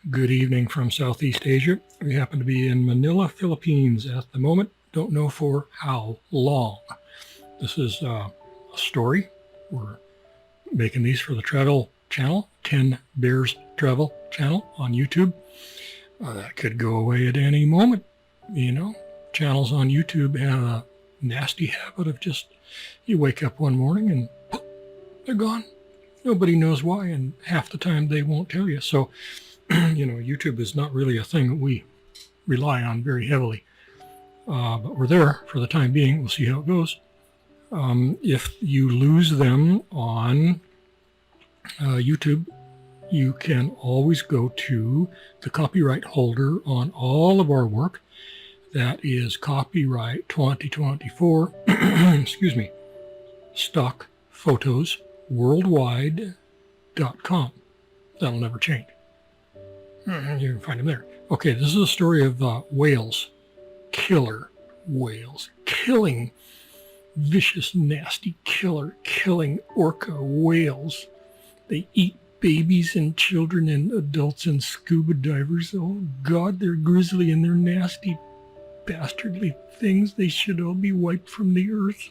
Good evening from Southeast Asia. We happen to be in Manila, Philippines at the moment. Don't know for how long. This is a story. We're making these for the travel channel, 10 Bears Travel channel on YouTube. That could go away at any moment. You know, channels on YouTube have a nasty habit of just, you wake up one morning and poof, they're gone. Nobody knows why, and half the time they won't tell you. So, YouTube is not really a thing that we rely on very heavily. But we're there for the time being. We'll see how it goes. If you lose them on YouTube, you can always go to the copyright holder on all of our work. That is copyright 2024, excuse me, stock photos worldwide.com. That'll never change. You can find them there. Okay, this is a story of whales, killer whales, killing vicious, nasty killer, killing orca whales. They eat babies and children and adults and scuba divers. Oh God, they're grisly and they're nasty, bastardly things. They should all be wiped from the earth.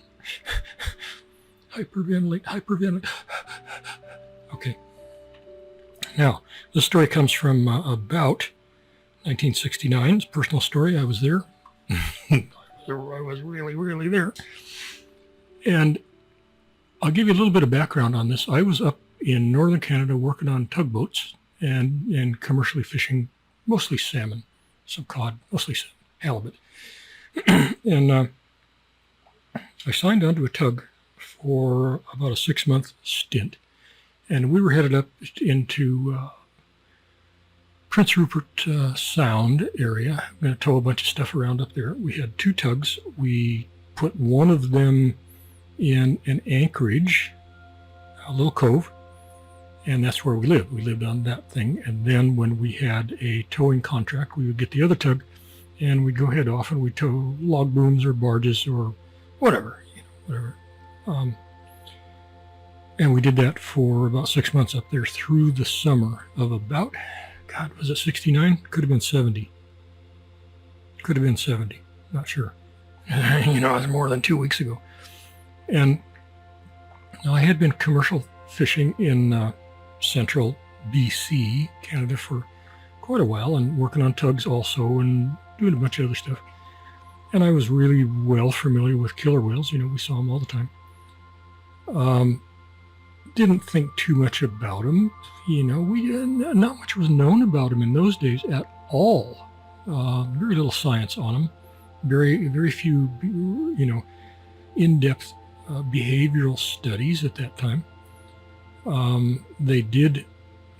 Hyperventilate. Okay. Now, this story comes from about 1969. It's a personal story. I was there. I was really there. And I'll give you a little bit of background on this. I was up in northern Canada working on tugboats and commercially fishing, mostly salmon, some cod, mostly salmon, halibut. And I signed onto a tug for about a 6-month stint. And we were headed up into Prince Rupert Sound area. I'm going to tow a bunch of stuff around up there. We had 2 tugs. We put one of them in an anchorage, a little cove, and that's where we lived. We lived on that thing. And then when we had a towing contract, we would get the other tug, and we'd go head off and we'd tow log booms or barges or whatever, whatever. And we did that for about 6 months up there through the summer of about, God, was it 69? Could have been 70. Could have been 70. Not sure. It was more than 2 weeks ago. And I had been commercial fishing in central BC, Canada, for quite a while, and working on tugs also and doing a bunch of other stuff. And I was really well familiar with killer whales. We saw them all the time. Didn't think too much about them. Not much was known about them in those days at all. Very little science on them. Very few, in-depth behavioral studies at that time. They did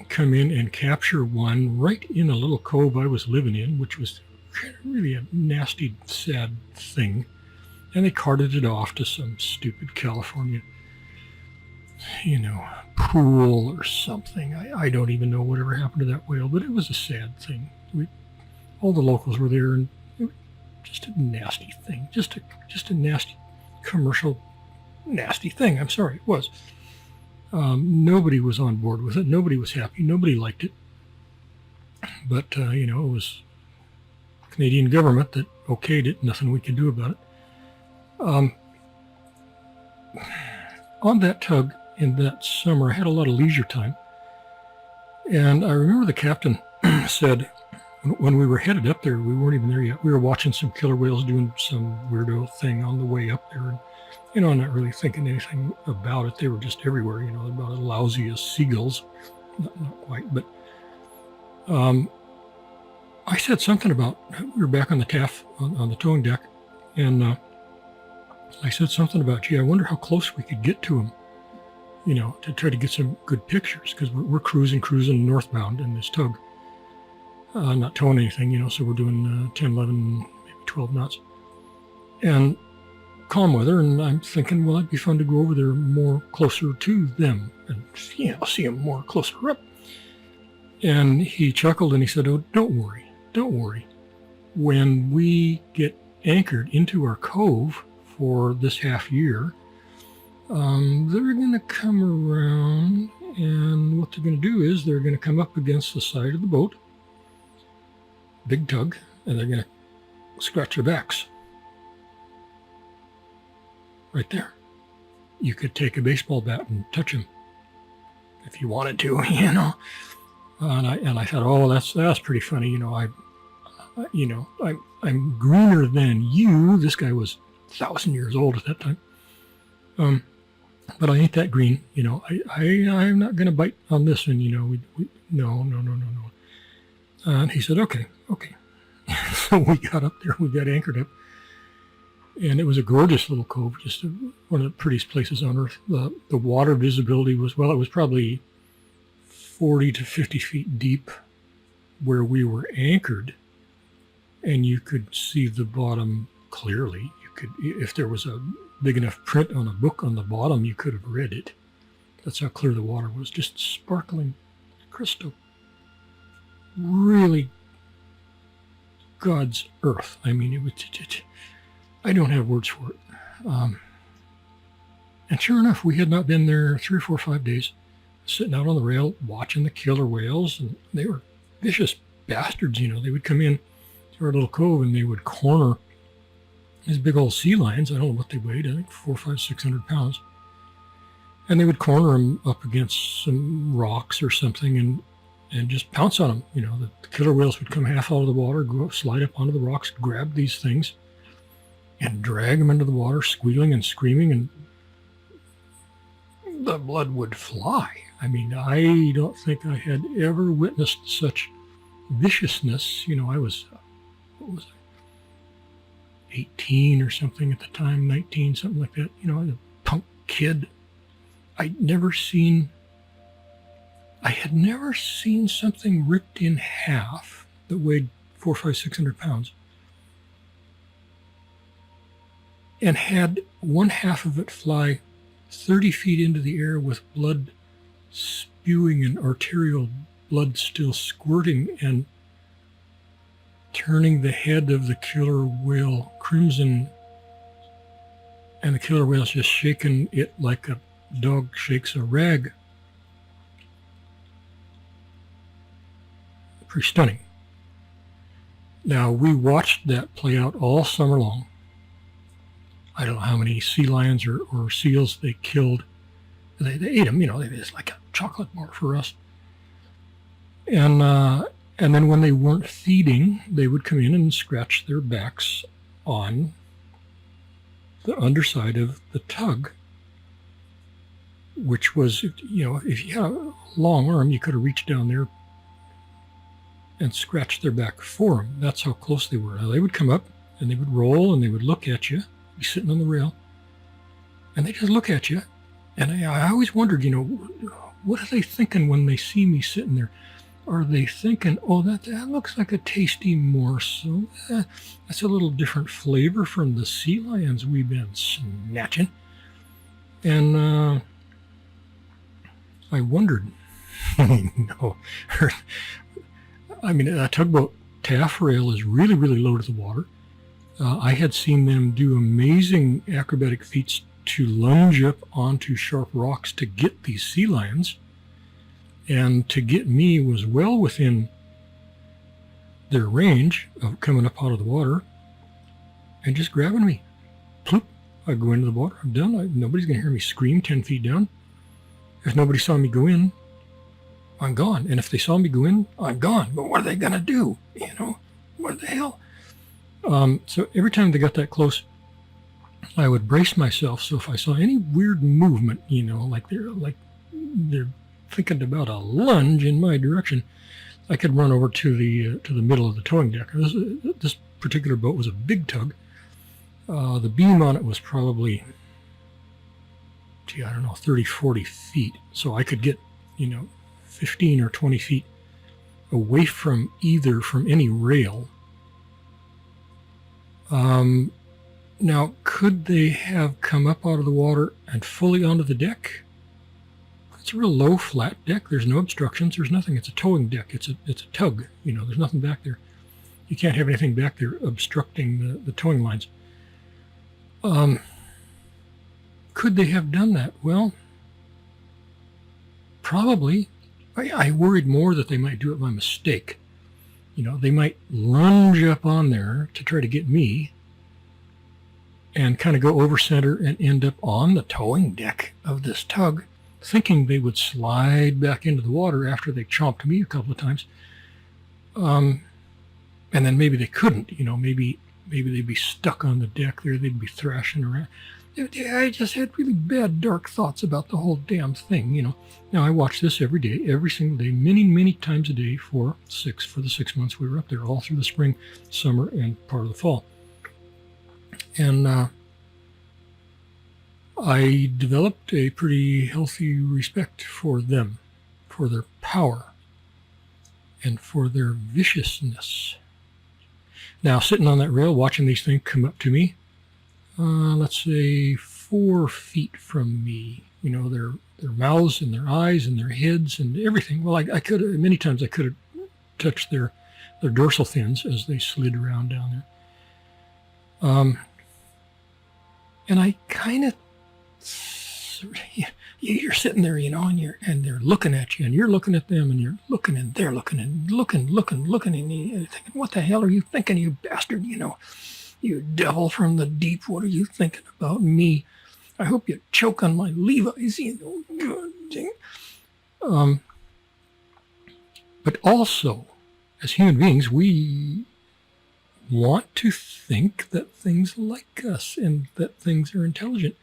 come in and capture one right in a little cove I was living in, which was really a nasty, sad thing. And they carted it off to some stupid California pool or something. I don't even know whatever happened to that whale, but it was a sad thing. All the locals were there, and it was just a nasty thing, just a nasty commercial nasty thing. I'm sorry, it was. Nobody was on board with it. Nobody was happy. Nobody liked it. But it was the Canadian government that okayed it. Nothing we could do about it. On that tug in that summer, I had a lot of leisure time. And I remember the captain said, when we were headed up there, we weren't even there yet. We were watching some killer whales doing some weirdo thing on the way up there. And, I'm not really thinking anything about it. They were just everywhere, about as lousy as seagulls. Not quite, but I said something about, we were back on the taff on the towing deck, and I said something about, gee, I wonder how close we could get to them, to try to get some good pictures, because we're cruising northbound in this tug, not towing anything, so we're doing 10, 11, maybe 12 knots, and calm weather, and I'm thinking, well, it'd be fun to go over there more closer to them and, see them more closer up. And he chuckled and he said, oh, don't worry. When we get anchored into our cove for this half year, they're going to come around, and what they're going to do is they're going to come up against the side of the boat, big tug, and they're going to scratch their backs. Right there. You could take a baseball bat and touch them if you wanted to, you know. And I thought, oh, that's pretty funny, you know. I'm greener than you. This guy was 1,000 years old at that time. But I ain't that green, you know. I'm not going to bite on this one, you know. No. And he said, okay. So we got up there, we got anchored up, and it was a gorgeous little cove, just one of the prettiest places on earth. The water visibility was, well, it was probably 40 to 50 feet deep where we were anchored, and you could see the bottom clearly. You could, if there was a big enough print on a book on the bottom, you could have read it. That's how clear the water was, just sparkling crystal. Really God's earth. I mean, it was, I don't have words for it. And sure enough, we had not been there 3 or 4 or 5 days, sitting out on the rail watching the killer whales, and they were vicious bastards, you know. They would come in to our little cove and they would corner these big old sea lions. I don't know what they weighed, I think 400, 500, 600 pounds. And they would corner them up against some rocks or something and just pounce on them. You know, the killer whales would come half out of the water, go up, slide up onto the rocks, grab these things, and drag them into the water, squealing and screaming, and the blood would fly. I mean, I don't think I had ever witnessed such viciousness. You know, I was, what was I, 18 or something at the time, 19, something like that. You know, I was a punk kid. I had never seen something ripped in half that weighed 400, 500, 600 pounds and had one half of it fly 30 feet into the air with blood spewing and arterial blood still squirting and turning the head of the killer whale crimson, and the killer whale's just shaking it like a dog shakes a rag. Pretty stunning. Now, we watched that play out all summer long. I don't know how many sea lions or seals they killed. They ate them, you know, it's like a chocolate bar for us. And then when they weren't feeding, they would come in and scratch their backs on the underside of the tug, which was, you know, if you had a long arm, you could have reached down there and scratched their back for them. That's how close they were. Now, they would come up and they would roll and they would look at you, be sitting on the rail, and they just look at you. And I always wondered, you know, what are they thinking when they see me sitting there? Are they thinking, oh, that looks like a tasty morsel? That's a little different flavor from the sea lions we've been snatching. And I wondered, no. I mean, a tugboat taffrail is really, really low to the water. I had seen them do amazing acrobatic feats to lunge up onto sharp rocks to get these sea lions. And to get me was well within their range of coming up out of the water and just grabbing me. Ploop, I go into the water, I'm done. Nobody's going to hear me scream 10 feet down. If nobody saw me go in, I'm gone. And if they saw me go in, I'm gone. But what are they going to do? You know, what the hell? So every time they got that close, I would brace myself. So if I saw any weird movement, you know, like they're thinking about a lunge in my direction, I could run over to the middle of the towing deck. This particular boat was a big tug. The beam on it was probably, I don't know, 30, 40 feet. So I could get, you know, 15 or 20 feet away from any rail. Now, could they have come up out of the water and fully onto the deck? It's a real low, flat deck. There's no obstructions. There's nothing. It's a towing deck. It's a tug. You know, there's nothing back there. You can't have anything back there obstructing the towing lines. Could they have done that? Well, probably. I worried more that they might do it by mistake. They might lunge up on there to try to get me and kind of go over center and end up on the towing deck of this tug, thinking they would slide back into the water after they chomped me a couple of times. And then maybe they couldn't, maybe they'd be stuck on the deck there. They'd be thrashing around. I just had really bad, dark thoughts about the whole damn thing, Now, I watch this every day, every single day, many, many times a day for the 6 months we were up there, all through the spring, summer, and part of the fall. And I developed a pretty healthy respect for them, for their power, and for their viciousness. Now, sitting on that rail, watching these things come up to me, let's say 4 feet from me, their mouths and their eyes and their heads and everything. Well, many times I could have touched their dorsal fins as they slid around down there. And I kind of, you're sitting there, and they're looking at you, and you're looking at them, and you're looking, and they're looking, and looking, and you're thinking, what the hell are you thinking, you bastard? You devil from the deep, what are you thinking about me? I hope you choke on my Levi's, But also, as human beings, we want to think that things like us, and that things are intelligent,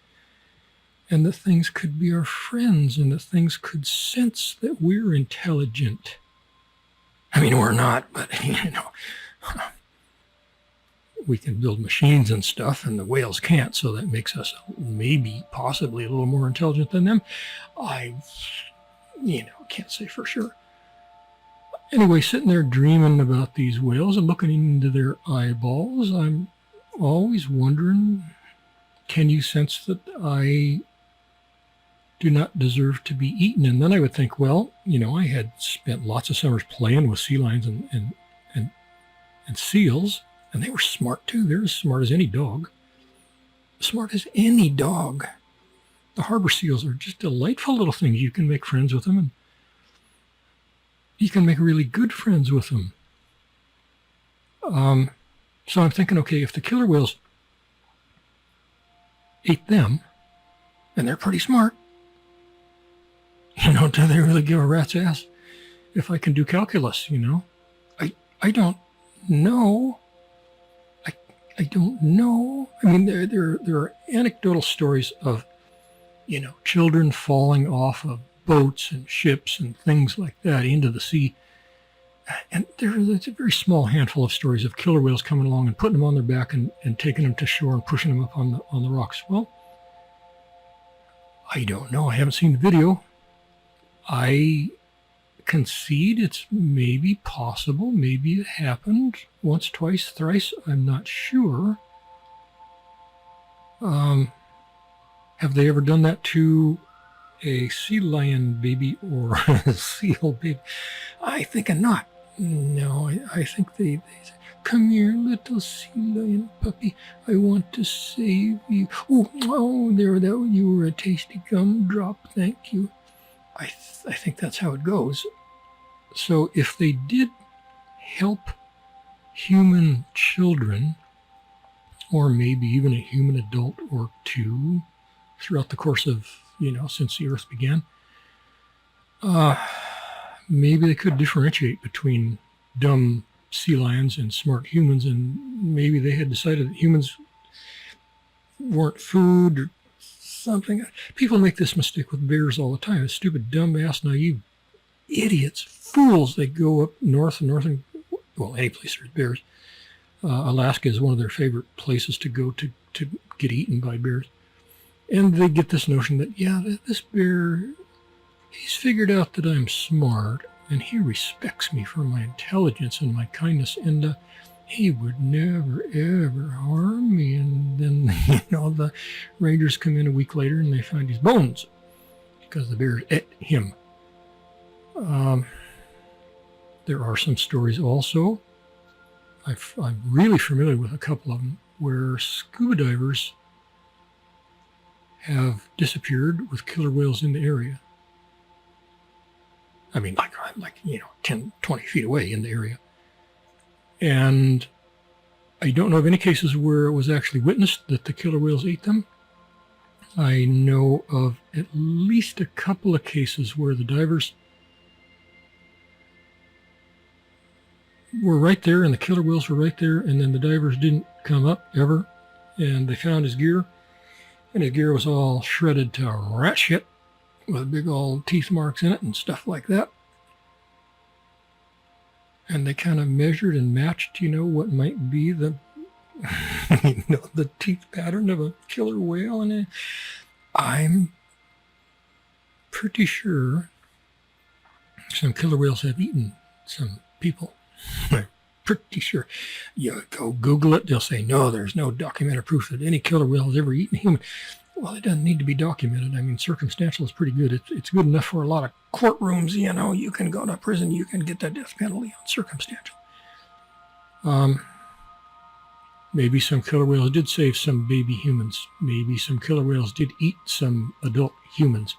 and that things could be our friends, and that things could sense that we're intelligent. I mean, we're not, but, we can build machines and stuff, and the whales can't, so that makes us maybe, possibly a little more intelligent than them. I can't say for sure. Anyway, sitting there dreaming about these whales and looking into their eyeballs, I'm always wondering, can you sense that I do not deserve to be eaten? And then I would think, well, I had spent lots of summers playing with sea lions and seals, and they were smart too. They're as smart as any dog. Smart as any dog. The harbor seals are just delightful little things. You can make friends with them, and you can make really good friends with them. So I'm thinking, okay, if the killer whales ate them, and they're pretty smart, do they really give a rat's ass if I can do calculus, I don't know. I don't know. I mean, there are anecdotal stories of, children falling off of boats and ships and things like that into the sea. And there's a very small handful of stories of killer whales coming along and putting them on their back and taking them to shore and pushing them up on the rocks. Well, I don't know. I haven't seen the video. I concede it's maybe possible. Maybe it happened once, twice, thrice. I'm not sure. Have they ever done that to a sea lion baby or a seal baby? I think not. No, I think they say, come here, little sea lion puppy. I want to save you. Oh, there, you were a tasty gumdrop. Thank you. I think that's how it goes. So if they did help human children, or maybe even a human adult or two throughout the course of, since the earth began, maybe they could differentiate between dumb sea lions and smart humans, and maybe they had decided that humans weren't food or something. People make this mistake with bears all the time. It's stupid, dumb-ass, naive idiots, fools. They go up north, and well, any place there's bears. Alaska is one of their favorite places to go to get eaten by bears. And they get this notion that, this bear, he's figured out that I'm smart, and he respects me for my intelligence and my kindness, and he would never, ever harm me. And then, the rangers come in a week later, and they find his bones, because the bear ate him. There are some stories also, I'm really familiar with a couple of them, where scuba divers have disappeared with killer whales in the area. I mean, like 10, 20 feet away in the area. And I don't know of any cases where it was actually witnessed that the killer whales ate them. I know of at least a couple of cases where the divers were right there and the killer whales were right there, and then the divers didn't come up ever, and they found his gear, and his gear was all shredded to rat shit with big old teeth marks in it and stuff like that. And they kind of measured and matched, what might be the the teeth pattern of a killer whale. And I'm pretty sure some killer whales have eaten some people. I'm pretty sure. You go Google it, they'll say, no, there's no documented proof that any killer whale has ever eaten a human. Well, it doesn't need to be documented. I mean, circumstantial is pretty good. It's good enough for a lot of courtrooms. You can go to prison, you can get the death penalty on circumstantial. Maybe some killer whales did save some baby humans. Maybe some killer whales did eat some adult humans.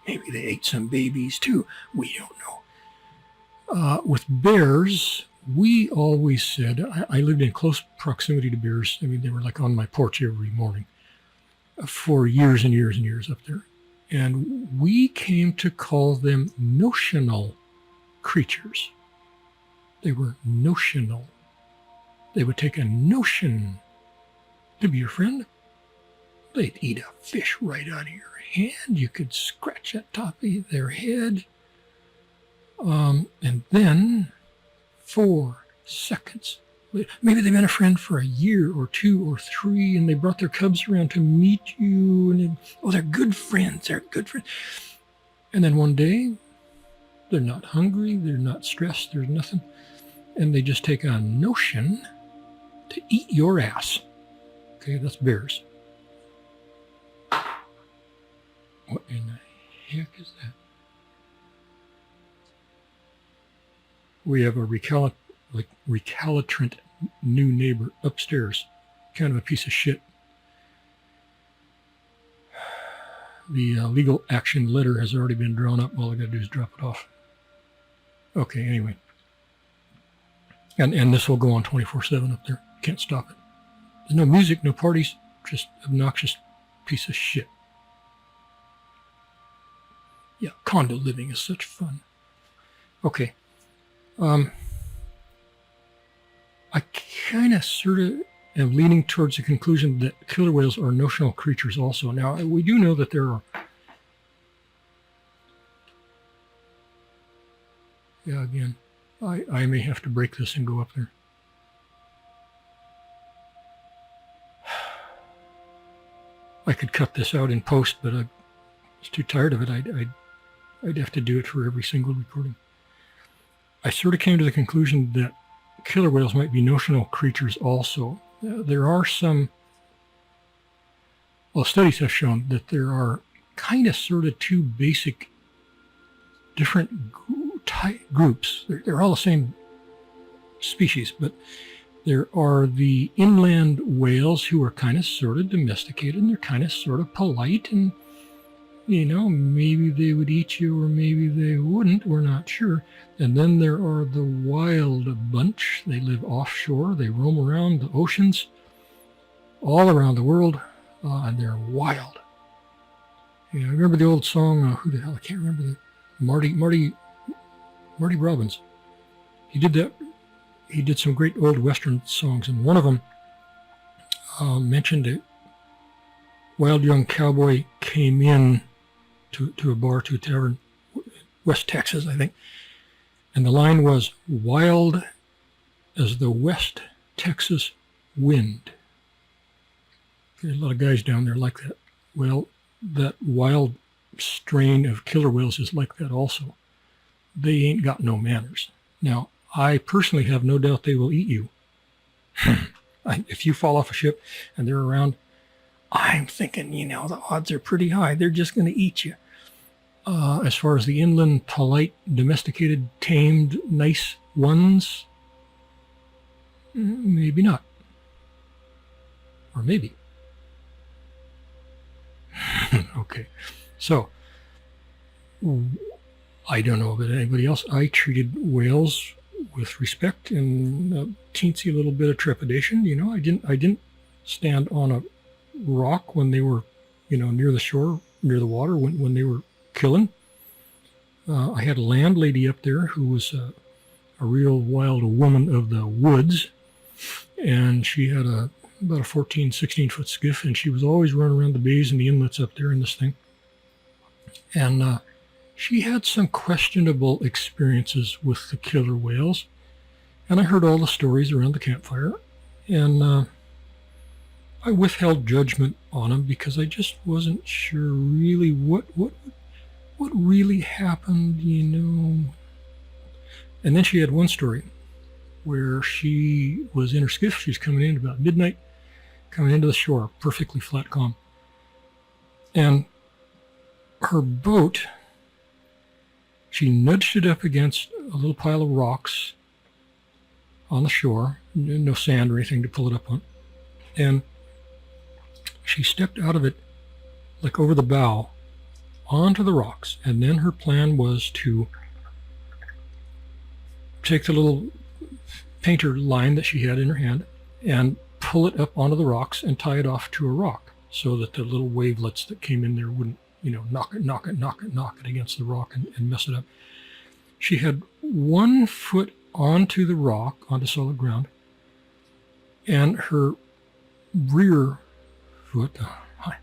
Maybe they ate some babies too. We don't know. With bears, we always said, I lived in close proximity to bears. I mean, they were like on my porch every morning for years and years and years up there. And we came to call them notional creatures. They were notional. They would take a notion to be your friend. They'd eat a fish right out of your hand. You could scratch that top of their head. And then 4 seconds. Maybe they've been a friend for a year or 2 or 3, and they brought their cubs around to meet you. And they're good friends. They're good friends. And then one day, they're not hungry. They're not stressed. There's nothing. And they just take a notion to eat your ass. Okay, that's bears. What in the heck is that? We have a recalcitrant new neighbor upstairs. Kind of a piece of shit. The legal action letter has already been drawn up. All I got to do is drop it off. Okay, anyway. And this will go on 24/7 up there. Can't stop it. There's no music, no parties, just obnoxious piece of shit. Yeah, condo living is such fun. Okay. I kind of sort of am leaning towards the conclusion that killer whales are notional creatures also. Now, we do know that there are... Yeah, again, I may have to break this and go up there. I could cut this out in post, but I was too tired of it. I'd have to do it for every single recording. I sort of came to the conclusion that killer whales might be notional creatures also. There are some, studies have shown that there are kind of sort of 2 basic different groups. They're all the same species, but there are the inland whales who are kind of sort of domesticated, and they're kind of sort of polite, and maybe they would eat you or maybe they wouldn't, we're not sure. And then there are the wild bunch. They live offshore. They roam around the oceans all around the world, and they're wild. Yeah, I remember the old song, who the hell, I can't remember the Marty Robbins. He did that. He did some great old Western songs, and one of them mentioned a wild young cowboy came in to a bar, to a tavern, West Texas, I think. And the line was, wild as the West Texas wind. There's a lot of guys down there like that. Well, that wild strain of killer whales is like that also. They ain't got no manners. Now, I personally have no doubt they will eat you. If you fall off a ship and they're around, I'm thinking, the odds are pretty high. They're just going to eat you. As far as the inland, polite, domesticated, tamed, nice ones, maybe not. Or maybe. Okay. So, I don't know about anybody else. I treated whales with respect and a teensy little bit of trepidation. I didn't stand on a rock when they were, near the shore, near the water, when they were killing. I had a landlady up there who was a real wild woman of the woods, and she had about a 14, 16-foot skiff, and she was always running around the bays and the inlets up there in this thing. And she had some questionable experiences with the killer whales, and I heard all the stories around the campfire, and I withheld judgment on them because I just wasn't sure really what really happened, And then she had one story where she was in her skiff. She was coming in about midnight, coming into the shore, perfectly flat calm. And her boat, she nudged it up against a little pile of rocks on the shore, no sand or anything to pull it up on. And she stepped out of it, like over the bow, onto the rocks. And then her plan was to take the little painter line that she had in her hand and pull it up onto the rocks and tie it off to a rock so that the little wavelets that came in there wouldn't, knock it against the rock and mess it up. She had 1 foot onto the rock, onto solid ground, and her rear foot,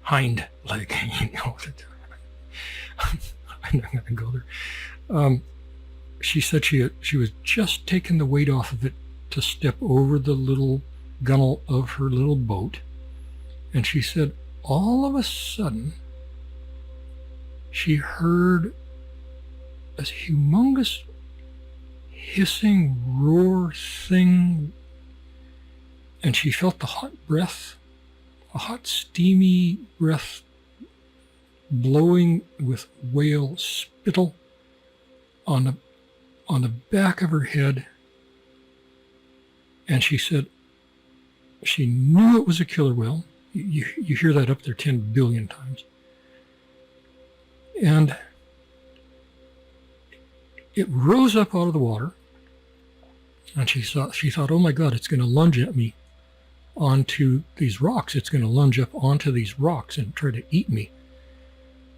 hind leg, I'm not going to go there. She said she was just taking the weight off of it to step over the little gunwale of her little boat. And she said all of a sudden she heard a humongous hissing roar thing, and she felt the hot breath, a hot steamy breath blowing with whale spittle on the back of her head. And she said she knew it was a killer whale. You hear that up there 10 billion times. And it rose up out of the water, and she thought, oh my God, it's going to lunge at me onto these rocks. It's going to lunge up onto these rocks and try to eat me.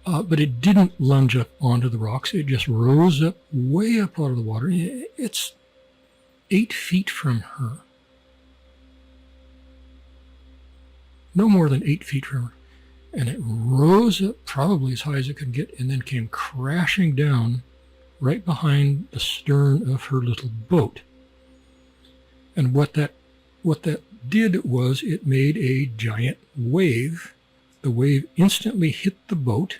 But it didn't lunge up onto the rocks. It just rose up, way up out of the water. It's 8 feet from her. No more than 8 feet from her. And it rose up probably as high as it could get and then came crashing down right behind the stern of her little boat. And what that did was it made a giant wave. The wave instantly hit the boat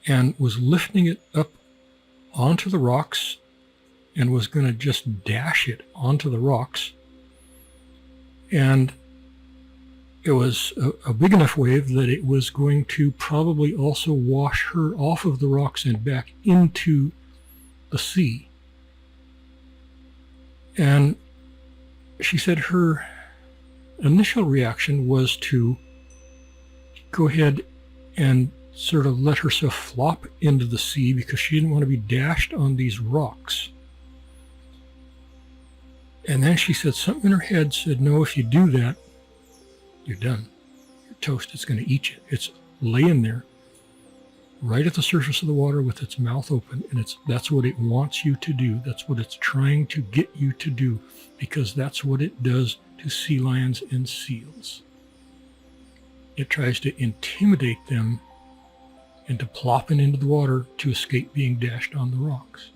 and was lifting it up onto the rocks and was going to just dash it onto the rocks. And it was a big enough wave that it was going to probably also wash her off of the rocks and back into the sea. And she said her initial reaction was to go ahead and sort of let herself flop into the sea because she didn't want to be dashed on these rocks. And then she said something in her head said, no, if you do that, you're done. You're toast. It's going to eat you. It's laying there right at the surface of the water with its mouth open, and that's what it wants you to do. That's what it's trying to get you to do, because that's what it does to sea lions and seals. It tries to intimidate them into plopping into the water to escape being dashed on the rocks.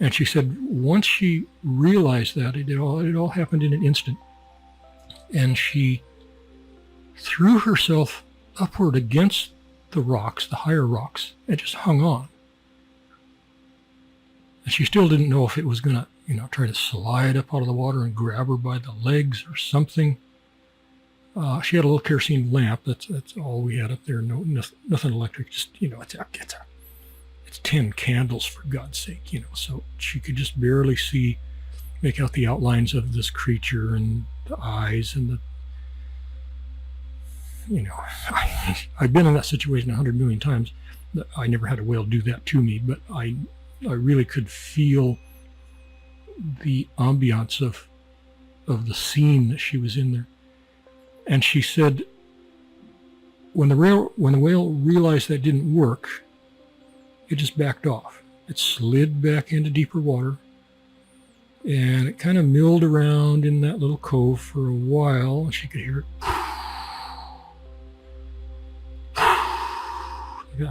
And she said once she realized that, it all happened in an instant. And she threw herself upward against the rocks, the higher rocks, and just hung on. And she still didn't know if it was going to, try to slide up out of the water and grab her by the legs or something. She had a little kerosene lamp. That's all we had up there. No, nothing electric. Just, it's 10 candles, for God's sake, So she could just barely make out the outlines of this creature and the eyes and I've been in that situation 100 million times. I never had a whale do that to me, but I really could feel the ambiance of the scene that she was in there. And she said, when the whale realized that didn't work, it just backed off. It slid back into deeper water, and it kind of milled around in that little cove for a while, and she could hear it.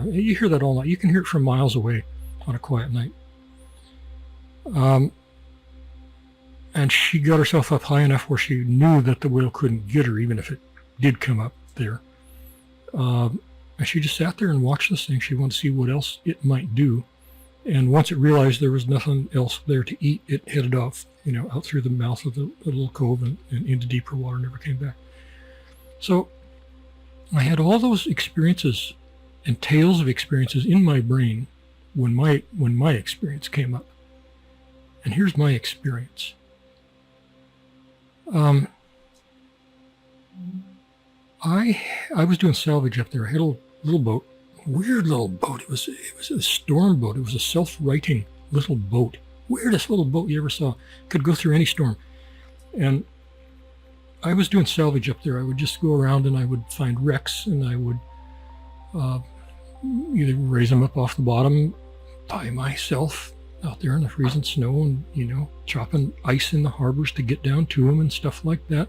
You hear that all night. You can hear it from miles away on a quiet night. And she got herself up high enough where she knew that the whale couldn't get her, even if it did come up there. And she just sat there and watched this thing. She wanted to see what else it might do. And once it realized there was nothing else there to eat, it headed off, out through the mouth of the little cove and into deeper water, never came back. So I had all those experiences and tales of experiences in my brain when my experience came up. And here's my experience. I was doing salvage up there. I had a little boat, weird little boat. It was a storm boat. It was a self-righting little boat. Weirdest little boat you ever saw. Could go through any storm. And I was doing salvage up there. I would just go around and I would find wrecks, and I would either raise them up off the bottom by myself out there in the freezing snow, and chopping ice in the harbors to get down to them and stuff like that.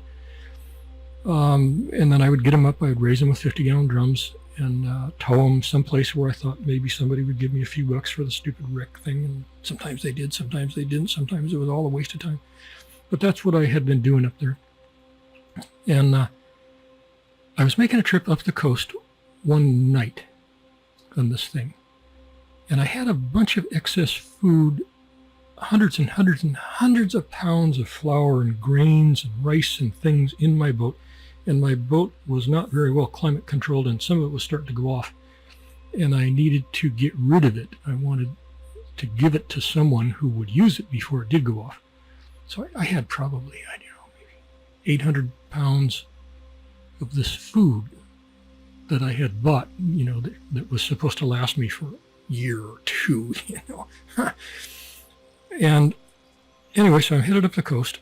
And then I would get them up. I would raise them with 50-gallon drums and tow them someplace where I thought maybe somebody would give me a few bucks for the stupid wreck thing. And sometimes they did, sometimes they didn't. Sometimes it was all a waste of time. But that's what I had been doing up there. And I was making a trip up the coast one night on this thing. And I had a bunch of excess food, hundreds and hundreds and hundreds of pounds of flour and grains and rice and things in my boat. And my boat was not very well climate controlled, and some of it was starting to go off. And I needed to get rid of it. I wanted to give it to someone who would use it before it did go off. So I had probably, maybe 800 pounds of this food that I had bought, that was supposed to last me for a year or two, And anyway, so I'm headed up the coast.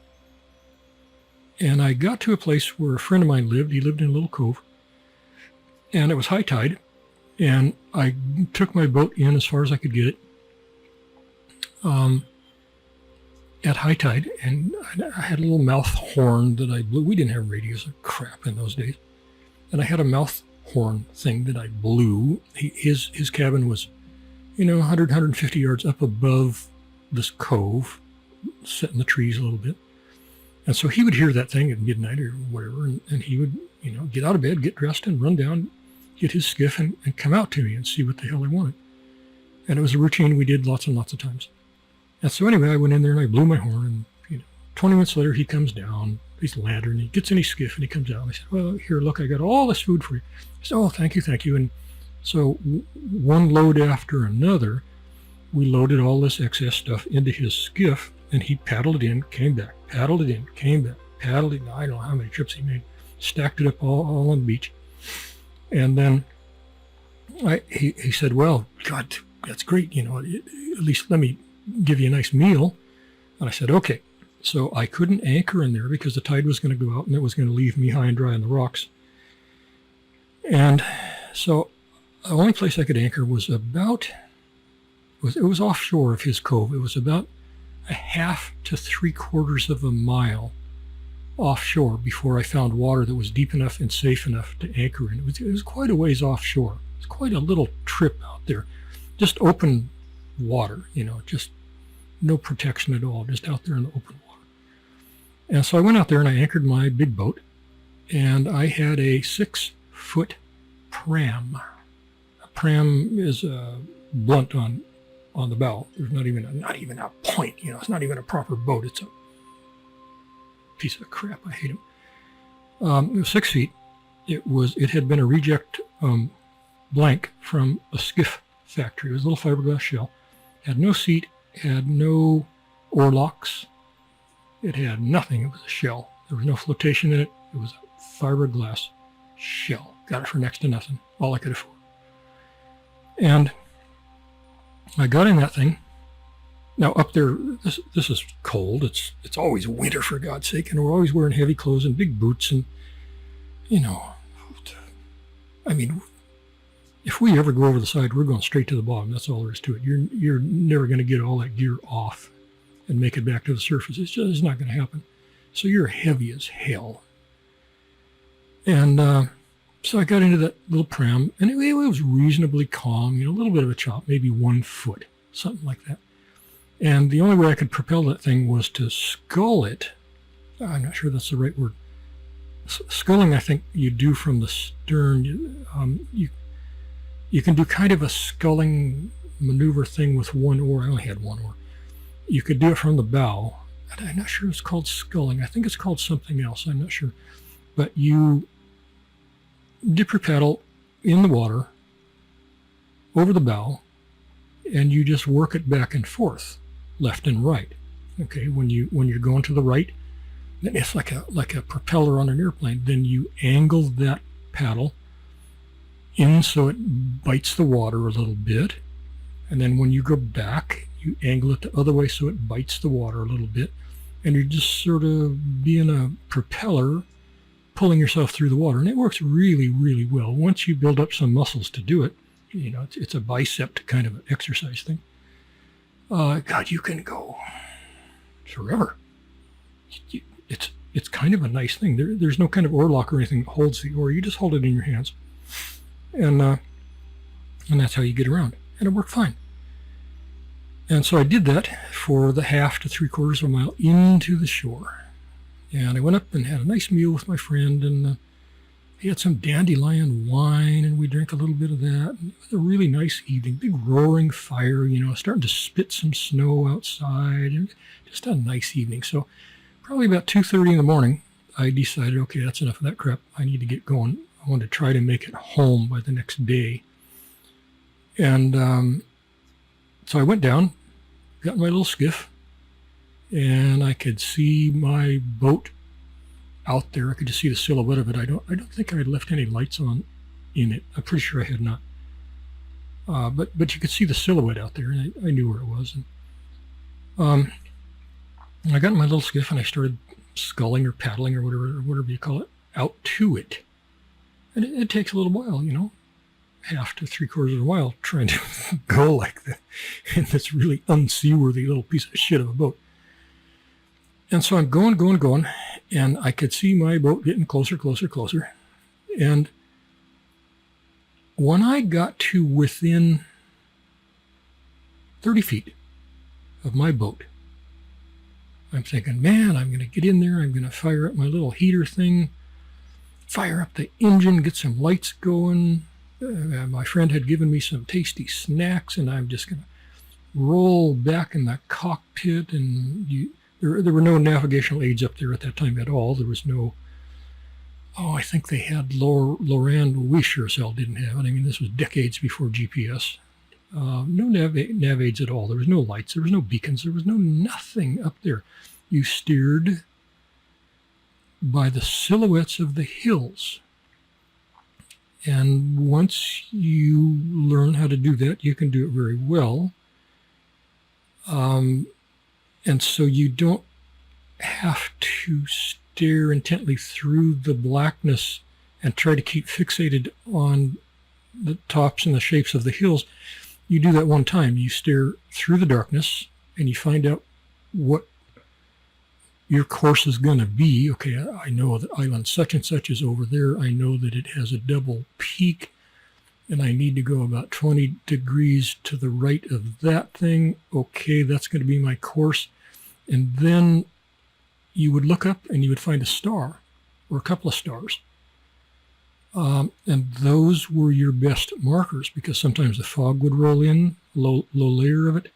And I got to a place where a friend of mine lived. He lived in a little cove. And it was high tide. And I took my boat in as far as I could get it at high tide. And I had a little mouth horn that I blew. We didn't have radios or crap in those days. And I had a mouth horn thing that I blew. His cabin was, 100, 150 yards up above this cove, set in the trees a little bit. And so he would hear that thing at midnight or whatever, and he would, get out of bed, get dressed, and run down, get his skiff, and come out to me and see what the hell I wanted. And it was a routine we did lots and lots of times. And so anyway, I went in there and I blew my horn, and 20 minutes later he comes down, he's a lantern, he gets in his skiff and he comes out. And I said, well, here, look, I got all this food for you. He said, oh, thank you. And so one load after another, we loaded all this excess stuff into his skiff, and he paddled it in, came back, paddled it in, came back, paddled it in. I don't know how many trips he made. Stacked it up all on the beach. And then he said, well, God, that's great. At least let me give you a nice meal. And I said, okay. So I couldn't anchor in there because the tide was going to go out and it was going to leave me high and dry on the rocks. And so the only place I could anchor was it was offshore of his cove. It was about a half to 3/4 of a mile offshore before I found water that was deep enough and safe enough to anchor in. It was quite a ways offshore. It was quite a little trip out there. Just open water, just no protection at all, just out there in the open water. And so I went out there and I anchored my big boat, and I had a 6-foot pram. A pram is a blunt on the bow. There's not even a point, it's not even a proper boat. It's a piece of crap. I hate them. It was 6 feet. It had been a reject blank from a skiff factory. It was a little fiberglass shell. Had no seat, had no oar locks. It had nothing. It was a shell. There was no flotation in it. It was a fiberglass shell. Got it for next to nothing. All I could afford. And I got in that thing, Now up there, this is cold. It's always winter, for God's sake, and we're always wearing heavy clothes and big boots, and I mean, if we ever go over the side, we're going straight to the bottom. That's all there is to it. You're never going to get all that gear off and make it back to the surface. It's not going to happen. So you're heavy as hell. And so I got into that little pram, and it was reasonably calm. A little bit of a chop, maybe 1 foot, something like that. And the only way I could propel that thing was to scull it. I'm not sure that's the right word. Sculling, I think you do from the stern. You can do kind of a sculling maneuver thing with one oar. I only had one oar. You could do it from the bow. I'm not sure it's called sculling. I think it's called something else. I'm not sure. But you dip your paddle in the water over the bow, and you just work it back and forth, left and right. Okay, when you're going to the right, then it's like a propeller on an airplane. Then you angle that paddle in so it bites the water a little bit, and then when you go back, you angle it the other way so it bites the water a little bit, and you're just sort of being a propeller, pulling yourself through the water, and it works really, really well. Once you build up some muscles to do it, it's a bicep kind of an exercise thing. God, you can go forever. It's kind of a nice thing. There's no kind of oar lock or anything that holds the oar. You just hold it in your hands, and that's how you get around. And it worked fine. And so I did that for the 1/2 to 3/4 of a mile into the shore. And I went up and had a nice meal with my friend, and he had some dandelion wine, and we drank a little bit of that. And it was a really nice evening, big roaring fire, starting to spit some snow outside, and just a nice evening. So probably about 2:30 in the morning, I decided, okay, that's enough of that crap. I need to get going. I wanted to try to make it home by the next day. And so I went down, got in my little skiff, and I could see my boat out there. I could just see the silhouette of it. I don't think I had left any lights on in it. I'm pretty sure I had not. But you could see the silhouette out there, and I knew where it was. And I got in my little skiff, and I started sculling or paddling or whatever you call it, out to it. And it takes a little while, 1/2 to 3/4 of a mile trying to go like that in this really unseaworthy little piece of shit of a boat. And so I'm going, and I could see my boat getting closer. And when I got to within 30 feet of my boat, I'm thinking, man, I'm going to get in there. I'm going to fire up my little heater thing, fire up the engine, get some lights going. My friend had given me some tasty snacks, and I'm just going to roll back in the cockpit. And there were no navigational aids up there at that time at all. There was no, I think they had Lorand. We sure as hell didn't have it. I mean, this was decades before GPS. No nav aids at all. There was no lights. There was no beacons. There was nothing up there. You steered by the silhouettes of the hills. And once you learn how to do that, you can do it very well. And so you don't have to stare intently through the blackness and try to keep fixated on the tops and the shapes of the hills. You do that one time. You stare through the darkness, and you find out what your course is going to be. Okay, I know that island such and such is over there. I know that it has a double peak, and I need to go about 20 degrees to the right of that thing. Okay, that's going to be my course. And then you would look up and you would find a star or a couple of stars. And those were your best markers, because sometimes the fog would roll in, low layer of it.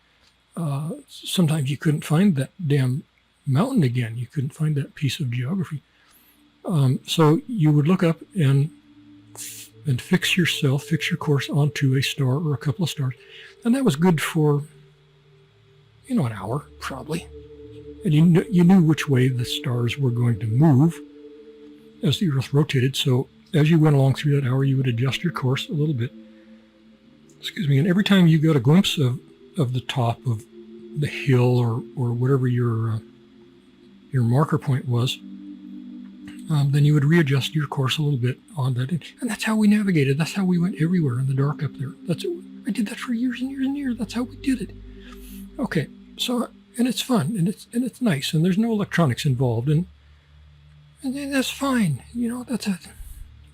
Sometimes you couldn't find that damn mountain again. You couldn't find that piece of geography. So you would look up and fix your course onto a star or a couple of stars. And that was good for, an hour, probably. And you knew which way the stars were going to move as the Earth rotated. So as you went along through that hour, you would adjust your course a little bit. And every time you got a glimpse of the top of the hill or whatever your marker point was, then you would readjust your course a little bit on that. And that's how we navigated. That's how we went everywhere in the dark up there. I did that for years and years and years. That's how we did it. Okay, so, and it's fun, and it's nice, and there's no electronics involved, and that's fine.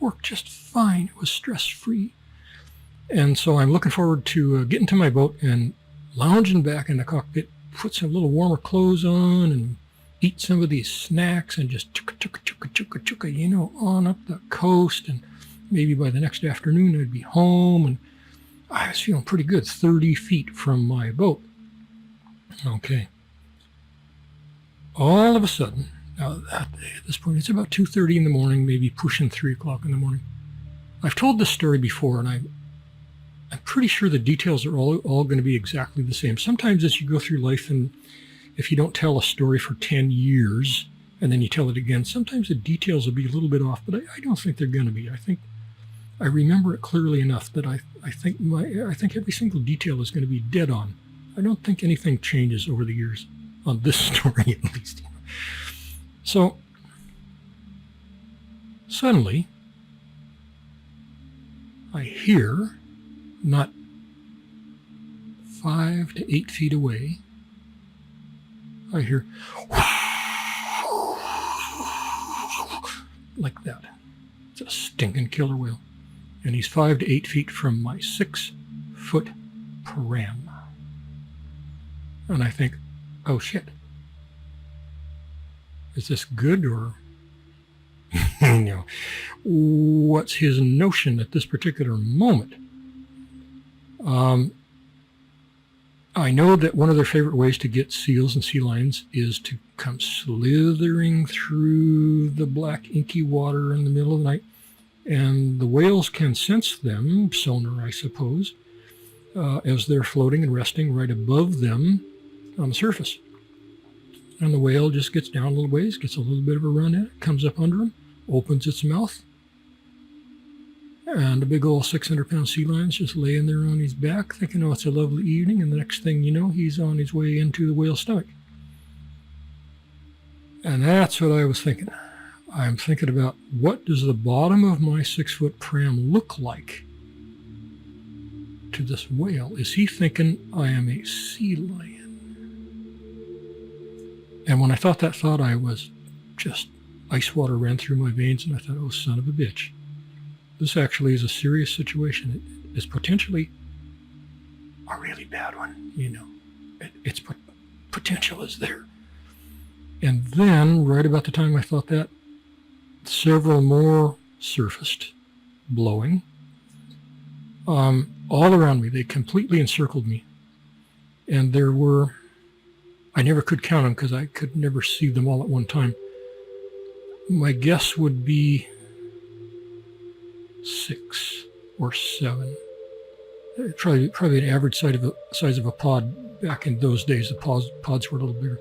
Worked just fine. It was stress-free. And so I'm looking forward to getting to my boat and lounging back in the cockpit, put some little warmer clothes on, and eat some of these snacks, and just chugga, on up the coast. And maybe by the next afternoon I'd be home, and I was feeling pretty good, 30 feet from my boat. Okay. All of a sudden, now at this point, it's about 2:30 in the morning, maybe pushing 3 o'clock in the morning. I've told this story before, and I'm pretty sure the details are all going to be exactly the same. Sometimes as you go through life, and if you don't tell a story for 10 years and then you tell it again, sometimes the details will be a little bit off, but I don't think they're going to be. I think I remember it clearly enough that I think every single detail is going to be dead on. I don't think anything changes over the years on this story, at least. So suddenly I hear, not 5 to 8 feet away, I hear like that. It's a stinking killer whale. And he's 5 to 8 feet from my 6-foot pram. And I think, oh shit. Is this good, or what's his notion at this particular moment? I know that one of their favorite ways to get seals and sea lions is to come slithering through the black inky water in the middle of the night, and the whales can sense them, sonar I suppose, as they're floating and resting right above them on the surface. And the whale just gets down a little ways, gets a little bit of a run at it, comes up under him, opens its mouth, and a big old 600-pound sea lion's just laying there on his back, thinking, oh, it's a lovely evening, and the next thing you know, he's on his way into the whale's stomach. And that's what I was thinking. I'm thinking about, what does the bottom of my 6-foot pram look like to this whale? Is he thinking I am a sea lion? And when I thought that thought, I was just, ice water ran through my veins, and I thought, oh, son of a bitch. This actually is a serious situation. It is potentially a really bad one, Its potential is there. And then, right about the time I thought that, several more surfaced, blowing. All around me. They completely encircled me. And there were, I never could count them because I could never see them all at one time. My guess would be 6 or 7. Probably an average size of a pod. Back in those days, the pods were a little bigger.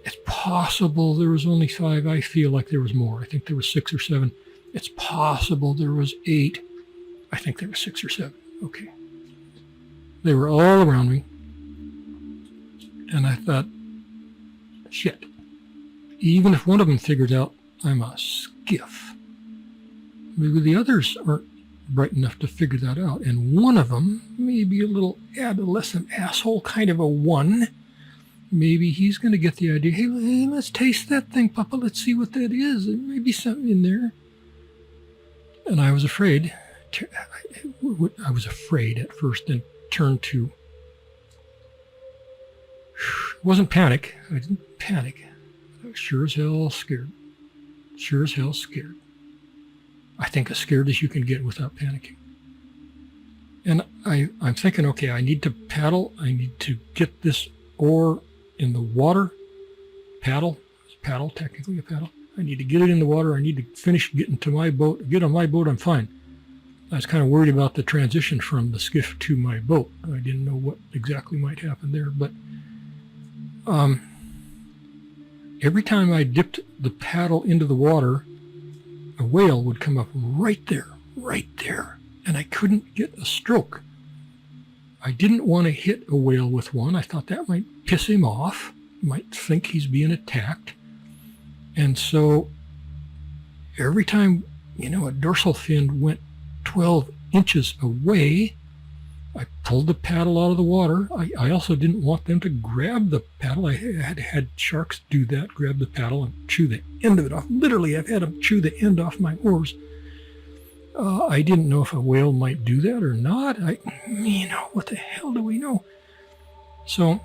It's possible there was only 5. I feel like there was more. I think there was 6 or 7. It's possible there was 8. I think there was 6 or 7. Okay. They were all around me. And I thought, shit. Even if one of them figures out I'm a skiff, maybe the others aren't bright enough to figure that out. And one of them, maybe a little adolescent asshole, kind of a 1, maybe he's going to get the idea, hey, let's taste that thing, Papa. Let's see what that is. There may be something in there. And I was afraid. I was afraid at first, then turned to, it wasn't panic. I didn't panic. I was sure as hell scared. Sure as hell scared. I think as scared as you can get without panicking. And I'm thinking, okay, I need to paddle. I need to get this oar in the water. Paddle, technically a paddle. I need to get it in the water. I need to finish getting to my boat. Get on my boat, I'm fine. I was kind of worried about the transition from the skiff to my boat. I didn't know what exactly might happen there, but every time I dipped the paddle into the water, a whale would come up right there, and I couldn't get a stroke. I didn't want to hit a whale with one. I thought that might piss him off, might think he's being attacked. And so every time, a dorsal fin went 12 inches away, I pulled the paddle out of the water. I also didn't want them to grab the paddle. I had sharks do that, grab the paddle and chew the end of it off. Literally, I've had them chew the end off my oars. I didn't know if a whale might do that or not. What the hell do we know? So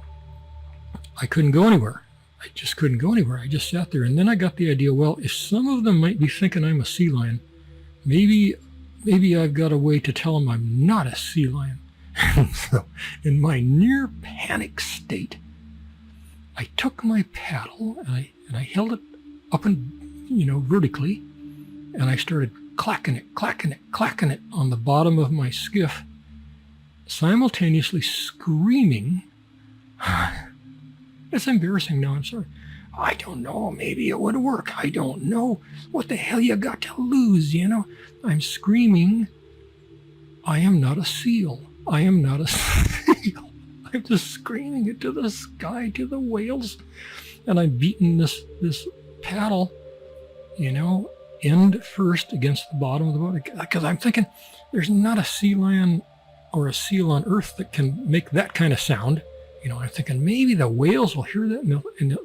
I couldn't go anywhere. I just couldn't go anywhere. I just sat there. And then I got the idea, well, if some of them might be thinking I'm a sea lion, maybe I've got a way to tell them I'm not a sea lion. So in my near panic state, I took my paddle and I held it up and, vertically, and I started clacking it on the bottom of my skiff, simultaneously screaming. It's embarrassing now, I'm sorry. I don't know, maybe it would work. I don't know. What the hell you got to lose, I'm screaming, I am not a seal. I am not a seal. I'm just screaming it to the sky, to the whales. And I'm beating this paddle, end first against the bottom of the boat. Because I'm thinking, there's not a sea lion or a seal on Earth that can make that kind of sound. I'm thinking maybe the whales will hear that and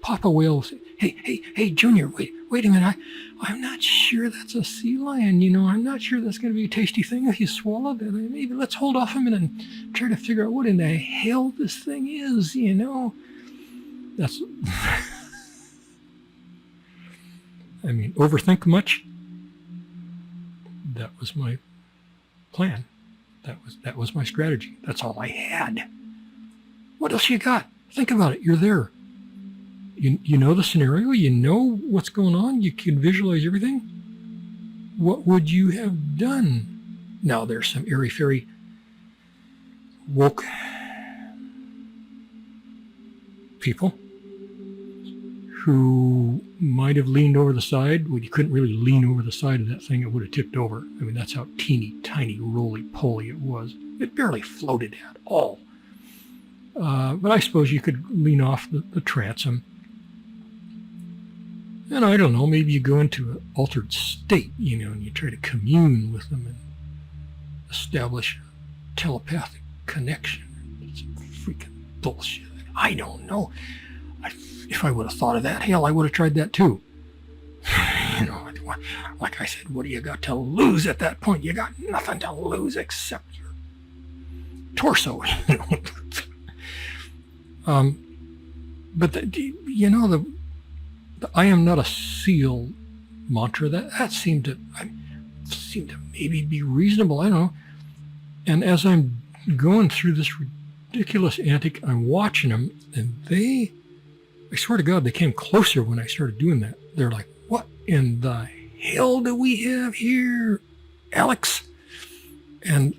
Papa Whale will say, hey, Junior, wait a minute. I'm not sure that's a sea lion. I'm not sure that's going to be a tasty thing if you swallow that. Maybe let's hold off a minute and try to figure out what in the hell this thing is, That's, overthink much? That was my plan. That was my strategy. That's all I had. What else you got? Think about it. You're there. You know the scenario. You know what's going on. You can visualize everything. What would you have done? Now, there's some airy-fairy woke people who might have leaned over the side. Well, you couldn't really lean over the side of that thing. It would have tipped over. That's how teeny, tiny, roly-poly it was. It barely floated at all. But I suppose you could lean off the transom. And I don't know, maybe you go into an altered state, and you try to commune with them and establish a telepathic connection. It's freaking bullshit. I don't know. If I would have thought of that, hell, I would have tried that too. Like I said, what do you got to lose at that point? You got nothing to lose except your torso. But the I am not a seal mantra, that seemed to maybe be reasonable. I don't know. And as I'm going through this ridiculous antic, I'm watching them, and I swear to God, they came closer when I started doing that. They're like, what in the hell do we have here, Alex? And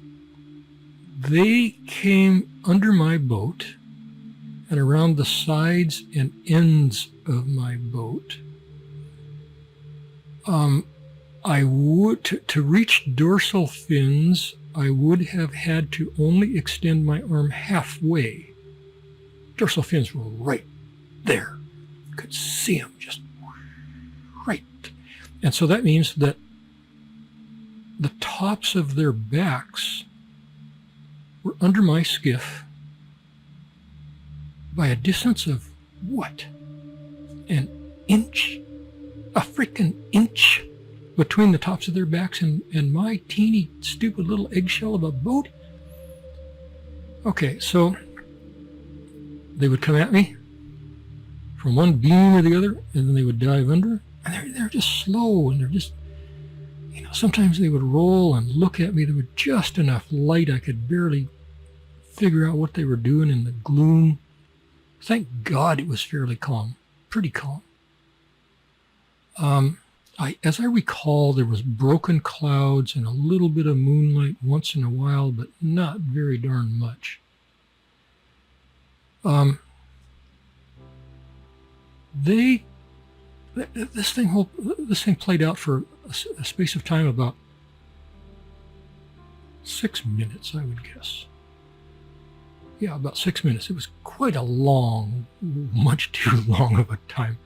they came under my boat and around the sides and ends of my boat. I would, to reach dorsal fins, I would have had to only extend my arm halfway. Dorsal fins were right there. Could see them just right. And so that means that the tops of their backs were under my skiff by a distance of what? An inch? A freaking inch between the tops of their backs and my teeny, stupid little eggshell of a boat? Okay, so they would come at me from one beam or the other, and then they would dive under, and they're just slow, and they're just, sometimes they would roll and look at me. There was just enough light I could barely figure out what they were doing in the gloom. Thank God it was fairly calm, pretty calm. As I recall, there was broken clouds and a little bit of moonlight once in a while, but not very darn much. This thing played out for a space of time about 6 minutes, I would guess. Yeah, about 6 minutes. It was quite a long, much too long of a time.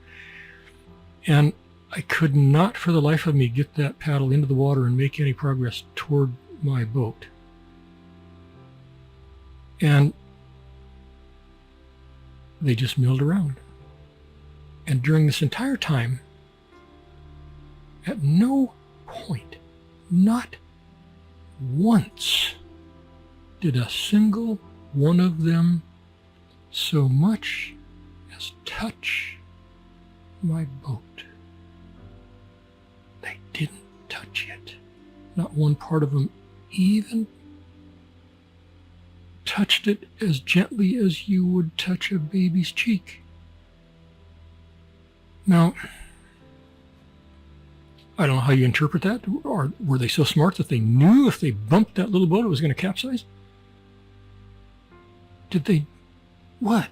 And I could not for the life of me get that paddle into the water and make any progress toward my boat. And they just milled around. And during this entire time, at no point, not once, did a single one of them so much as touch my boat. They didn't touch it. Not one part of them even touched it as gently as you would touch a baby's cheek. Now, I don't know how you interpret that. Or were they so smart that they knew if they bumped that little boat it was going to capsize? Did they? What?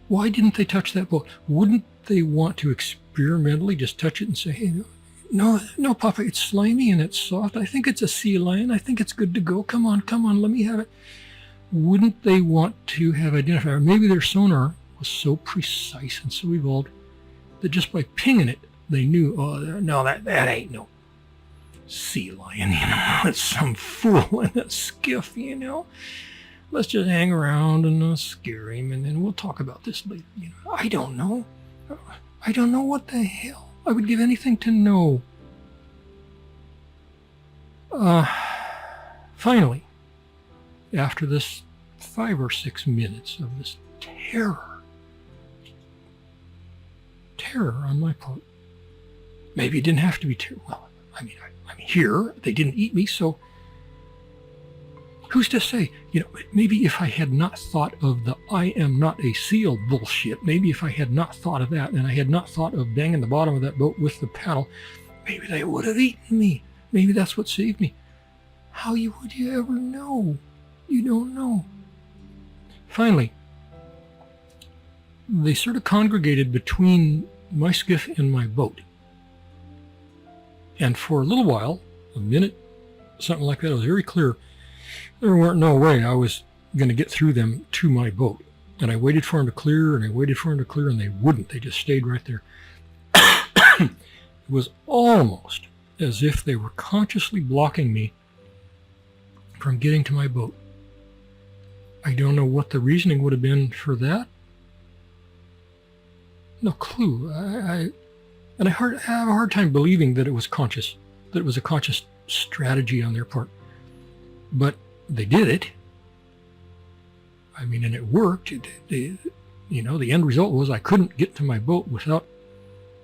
Why didn't they touch that boat? Wouldn't they want to experimentally just touch it and say, hey, no, Papa, it's slimy and it's soft. I think it's a sea lion. I think it's good to go. Come on, let me have it. Wouldn't they want to have identified? Or maybe their sonar was so precise and so evolved that just by pinging it, they knew, oh, no, that ain't no sea lion, It's some fool in a skiff, Let's just hang around and scare him, and then we'll talk about this later, I don't know. I don't know what the hell. I would give anything to know. Finally, after this 5 or 6 minutes of this terror on my part, maybe it didn't have to be terror. Well, I'm here. They didn't eat me, so who's to say? Maybe if I had not thought of the I am not a seal bullshit, maybe if I had not thought of that, and I had not thought of banging the bottom of that boat with the paddle, maybe they would have eaten me. Maybe that's what saved me. How would you ever know? You don't know. Finally, they sort of congregated between my skiff and my boat. And for a little while, a minute, something like that, it was very clear there weren't no way I was going to get through them to my boat. And I waited for them to clear, and I waited for them to clear, and they wouldn't. They just stayed right there. It was almost as if they were consciously blocking me from getting to my boat. I don't know what the reasoning would have been for that. No clue. I have a hard time believing that it was conscious, that it was a conscious strategy on their part. But they did it. And it worked. The end result was I couldn't get to my boat without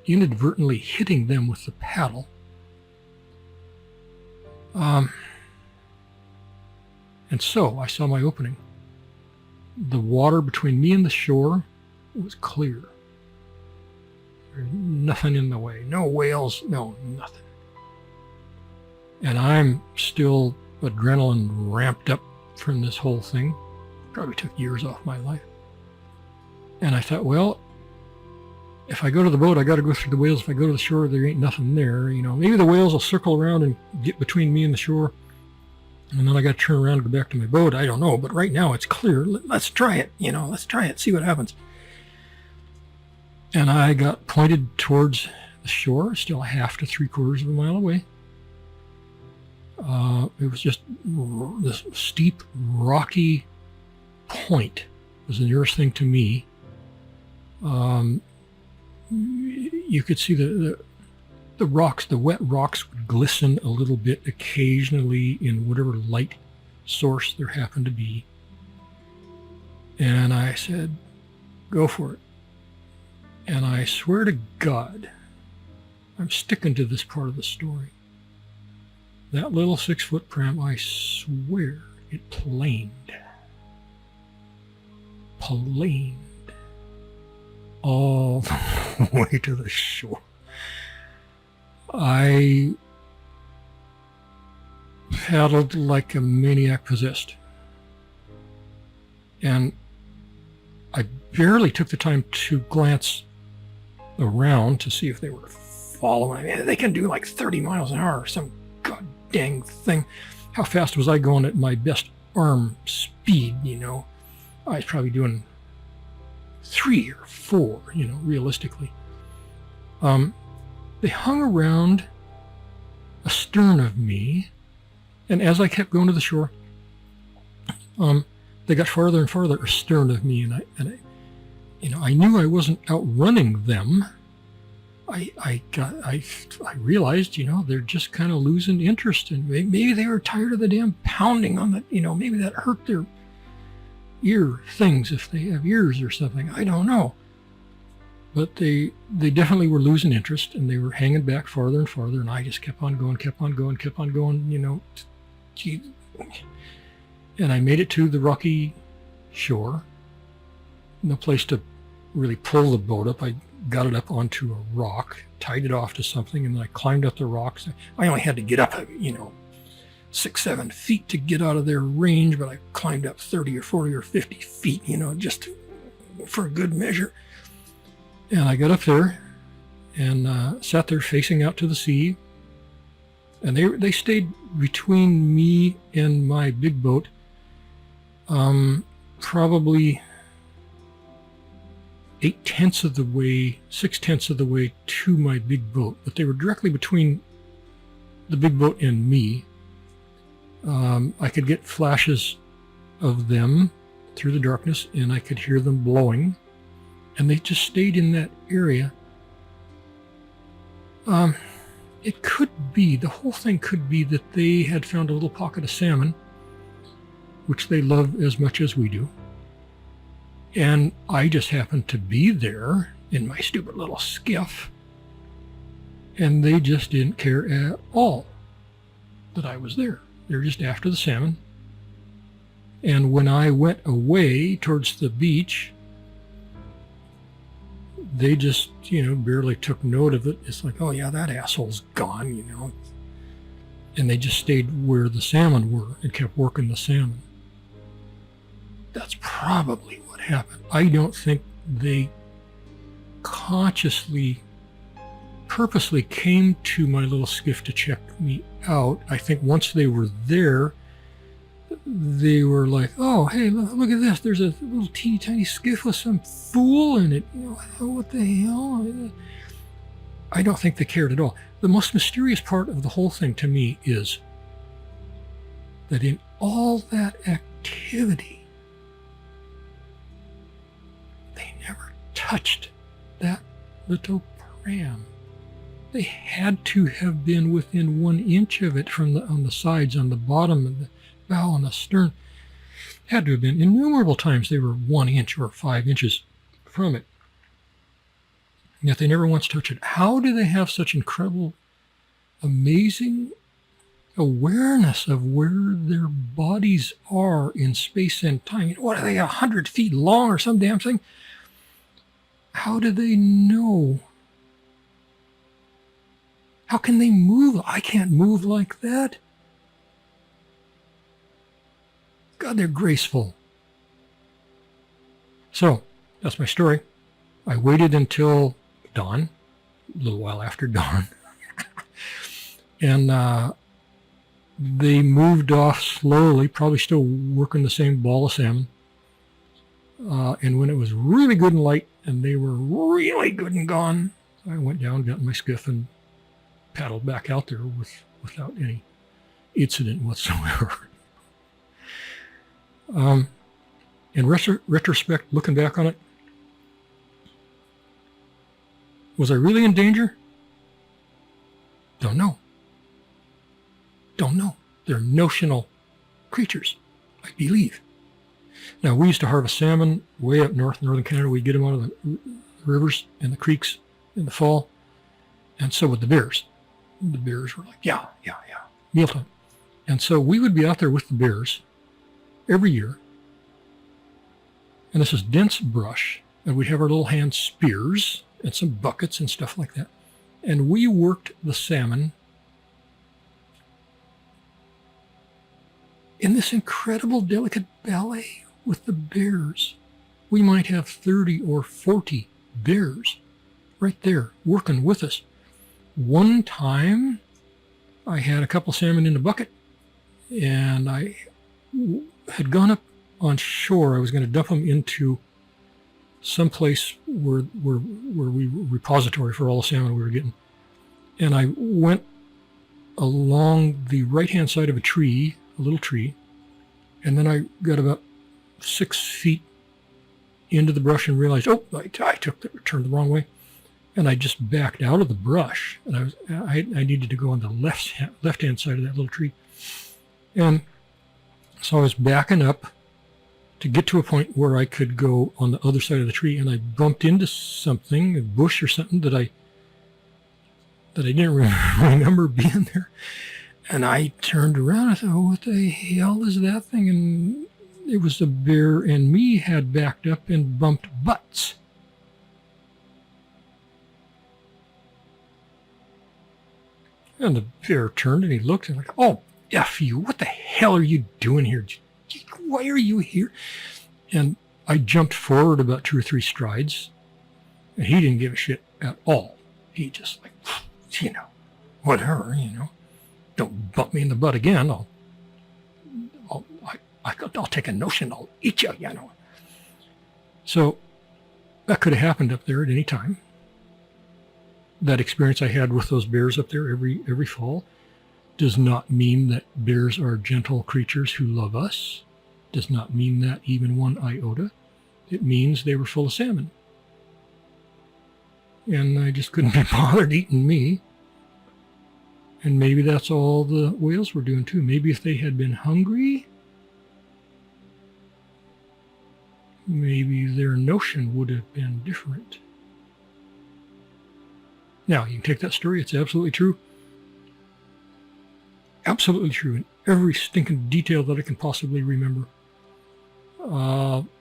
inadvertently hitting them with the paddle. And so I saw my opening. The water between me and the shore was clear. There's nothing in the way. No whales, no nothing. And I'm still adrenaline ramped up from this whole thing. Probably took years off my life. And I thought, well, if I go to the boat, I got to go through the whales. If I go to the shore, there ain't nothing there. Maybe the whales will circle around and get between me and the shore. And then I got to turn around and go back to my boat. I don't know. But right now it's clear. Let's try it. Let's try it. See what happens. And I got pointed towards the shore, still 1/2 to 3/4 of a mile away. It was just this steep, rocky point was the nearest thing to me. You could see the rocks, the wet rocks would glisten a little bit occasionally in whatever light source there happened to be. And I said, go for it. And I swear to God, I'm sticking to this part of the story. That little 6-foot pram, I swear, it planed all the way to the shore. I paddled like a maniac possessed. And I barely took the time to glance around to see if they were following. They can do like 30 miles an hour, some god dang thing. How fast was I going at my best arm speed, I was probably doing 3 or 4, realistically. They hung around astern of me, and as I kept going to the shore, they got farther and farther astern of me, and I knew I wasn't outrunning them. I realized, they're just kind of losing interest, and maybe they were tired of the damn pounding on the, maybe that hurt their ear things if they have ears or something. I don't know. But they definitely were losing interest, and they were hanging back farther and farther, and I just kept on going. And I made it to the rocky shore. No place to really pull the boat up. I got it up onto a rock, tied it off to something, and then I climbed up the rocks. I only had to get up, 6-7 feet to get out of their range, but I climbed up 30 or 40 or 50 feet, just for a good measure. And I got up there and sat there facing out to the sea. And they stayed between me and my big boat, probably 6/10 of the way to my big boat. But they were directly between the big boat and me. I could get flashes of them through the darkness, and I could hear them blowing. And they just stayed in that area. It could be, the whole thing could be that they had found a little pocket of salmon, which they love as much as we do. And I just happened to be there in my stupid little skiff. And they just didn't care at all that I was there. They were just after the salmon. And when I went away towards the beach, they just, barely took note of it. It's like, oh yeah, that asshole's gone, And they just stayed where the salmon were and kept working the salmon. That's probably what happened. I don't think they purposely came to my little skiff to check me out. I think once they were there, they were like, oh, hey, look at this. There's a little teeny tiny skiff with some fool in it. What the hell? I don't think they cared at all. The most mysterious part of the whole thing to me is that in all that activity, they never touched that little pram. They had to have been within 1 inch of it on the sides, on the bottom, and the bow and the stern. Had to have been innumerable times they were 1 inch or 5 inches from it. Yet they never once touched it. How do they have such incredible, amazing awareness of where their bodies are in space and time? What are they, 100 feet long or some damn thing? How do they know? How can they move? I can't move like that. God, they're graceful. So, that's my story. I waited until dawn, a little while after dawn, and they moved off slowly, probably still working the same ball of salmon. And when it was really good and light, and they were really good and gone, I went down, got in my skiff, and paddled back out there without any incident whatsoever. In retrospect, looking back on it, was I really in danger? Don't know. They're notional creatures, I believe. Now, we used to harvest salmon way up north, northern Canada. We'd get them out of the rivers and the creeks in the fall, and so would the bears. The bears were like, yeah, mealtime. And so we would be out there with the bears every year, and this is dense brush, and we'd have our little hand spears and some buckets and stuff like that, and we worked the salmon in this incredible, delicate ballet with the bears. We might have 30 or 40 bears right there working with us. One time, I had a couple salmon in a bucket, and I had gone up on shore. I was going to dump them into some place where we were repository for all the salmon we were getting. And I went along the right-hand side of a tree, a little tree, and then I got about 6 feet into the brush and realized, oh, I turned the wrong way. And I just backed out of the brush, and I needed to go on the left-hand side of that little tree. And so I was backing up to get to a point where I could go on the other side of the tree, and I bumped into something, a bush or something that I didn't remember being there. And I turned around. I thought, oh, what the hell is that thing? And it was the bear and me had backed up and bumped butts. And the bear turned and he looked and like, oh, F you, what the hell are you doing here? Why are you here? And I jumped forward about 2 or 3 strides, and he didn't give a shit at all. He just like, whatever, don't bump me in the butt again. I'll take a notion. I'll eat you, So that could have happened up there at any time. That experience I had with those bears up there every fall does not mean that bears are gentle creatures who love us. Does not mean that even one iota. It means they were full of salmon. And I just couldn't be bothered eating me. And maybe that's all the whales were doing too. Maybe if they had been hungry, maybe their notion would have been different. Now, you can take that story. It's absolutely true. Absolutely true in every stinking detail that I can possibly remember.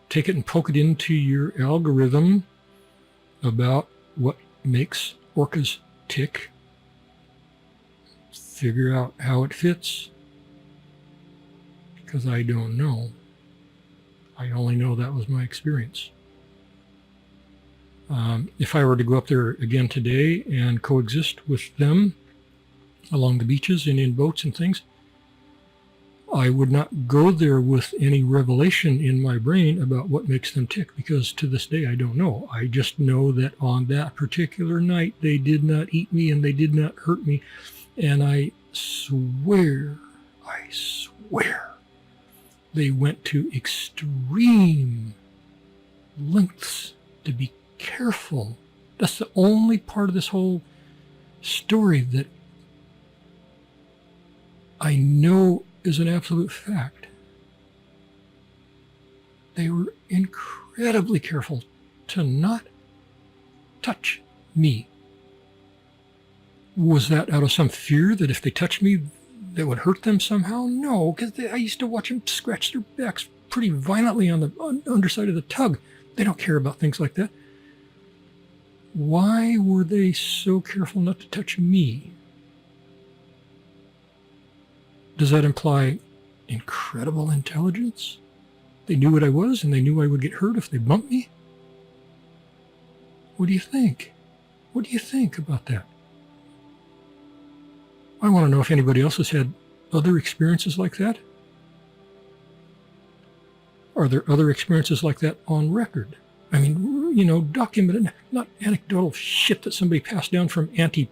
Take it and poke it into your algorithm about what makes orcas tick. Figure out how it fits. Because I don't know. I only know that was my experience. If I were to go up there again today and coexist with them along the beaches and in boats and things, I would not go there with any revelation in my brain about what makes them tick, because to this day I don't know. I just know that on that particular night they did not eat me and they did not hurt me. And I swear, they went to extreme lengths to be careful. That's the only part of this whole story that I know is an absolute fact. They were incredibly careful to not touch me. Was that out of some fear that if they touched me, that would hurt them somehow? No, because I used to watch them scratch their backs pretty violently on the underside of the tug. They don't care about things like that. Why were they so careful not to touch me? Does that imply incredible intelligence? They knew what I was, and they knew I would get hurt if they bumped me? What do you think? What do you think about that? I want to know if anybody else has had other experiences like that. Are there other experiences like that on record? I mean, documented, not anecdotal shit that somebody passed down from Auntie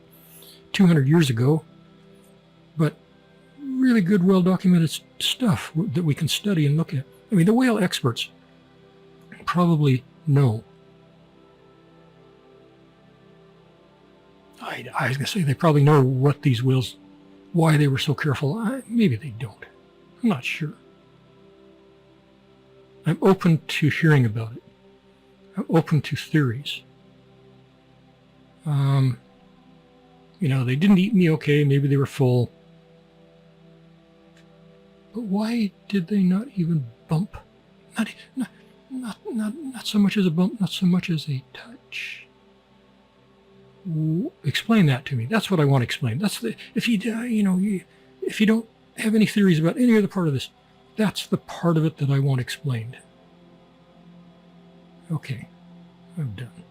200 years ago, but really good, well-documented stuff that we can study and look at. I mean, the whale experts probably know. I was going to say they probably know what these whales, why they were so careful. Maybe they don't. I'm not sure. I'm open to hearing about it. I'm open to theories. They didn't eat me, okay, maybe they were full. But why did they not even bump? Not so much as a bump, not so much as a touch. Explain that to me. That's what I want to explain. If you don't have any theories about any other part of this, that's the part of it that I want explained. Okay, I'm done.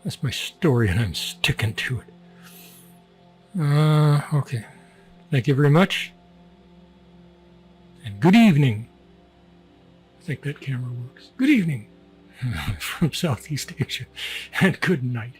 That's my story, and I'm sticking to it. Okay. Thank you very much, and good evening. think that camera works. Good evening from Southeast Asia, and good night.